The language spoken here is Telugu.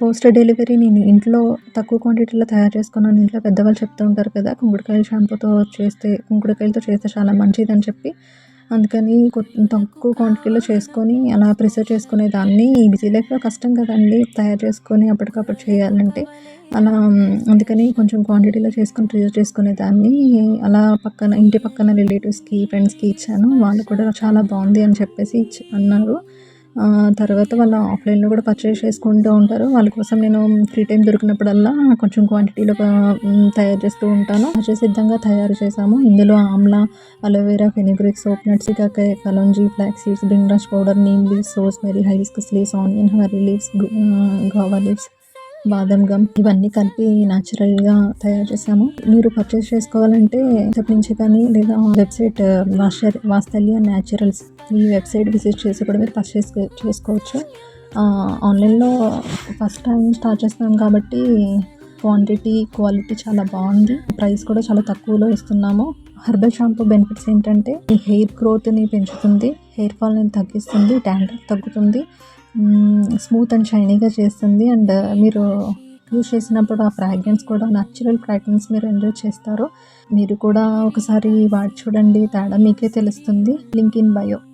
పోస్ట్ డెలివరీ నేను ఇంట్లో తక్కువ క్వాంటిటీలో తయారు చేసుకున్నాను. ఇంట్లో పెద్దవాళ్ళు చెప్తూ ఉంటారు కదా! కుంకుడుకాయలతో చేస్తే చాలా మంచిదని చెప్పి. అందుకని తక్కువ క్వాంటిటీలో చేసుకొని అలా ప్రిజర్వ్ చేసుకునేదాన్ని. ఈ బిజీ లైఫ్‌లో కష్టం కదండీ! తయారు చేసుకొని అప్పటికప్పుడు చేయాలంటే. అలా అందుకని కొంచెం క్వాంటిటీలో చేసుకొని ప్రిజర్వ్ చేసుకునేదాన్ని. అలా ఇంటి పక్కన రిలేటివ్స్‌కి, ఫ్రెండ్స్‌కి ఇచ్చాను. వాళ్ళు కూడా చాలా బావుంది అని చెప్పేసి అన్నారు. తర్వాత వాళ్ళు ఆఫ్‌లైన్‌లో కూడా పర్చేస్ చేసుకుంటూ ఉంటారు. వాళ్ళ కోసం నేను ఫ్రీ టైమ్ దొరికినప్పుడల్లా కొంచెం క్వాంటిటీలో తయారు చేస్తూ ఉంటాను. సిద్ధంగా తయారు చేశాము. ఇందులో amla, aloe vera, fenugreek soap, nuts, shikakai, kalonji, flax seeds, bhringraj powder, neem leaves, rosemary, hibiscus leaves, onion, హర్రీ leaves, guava leaves, badam gum ఇవన్నీ కలిపి న్యాచురల్‌గా తయారు చేశాము. మీరు పర్చేస్ చేసుకోవాలంటే వెబ్‌సైట్ నుంచి కానీ లేదా వెబ్‌సైట్ వాత్సల్య న్యాచురల్స్ ఈ వెబ్‌సైట్ విజిట్ చేసి కూడా మీరు పర్చేస్ చేసుకోవచ్చు. ఆన్‌లైన్‌లో ఫస్ట్ టైం స్టార్ట్ చేస్తున్నాం కాబట్టి క్వాంటిటీ, క్వాలిటీ చాలా బాగుంది. ప్రైస్ కూడా చాలా తక్కువలో ఇస్తున్నాము. హెర్బల్ షాంపూ బెనిఫిట్స్ ఏంటంటే ఈ హెయిర్ గ్రోత్‌ని పెంచుతుంది, హెయిర్ ఫాల్‌ని తగ్గిస్తుంది, డాండ్రఫ్ తగ్గుతుంది, స్మూత్ అండ్ షైనీగా చేస్తుంది. అండ్ మీరు యూజ్ చేసినప్పుడు ఆ ఫ్రాగ్రెన్స్ కూడా న్యాచురల్ ఫ్రాగ్రెన్స్ మీరు ఎంజాయ్ చేస్తారు. మీరు కూడా ఒకసారి వాడి చూడండి, తేడా మీకే తెలుస్తుంది. Link in bio.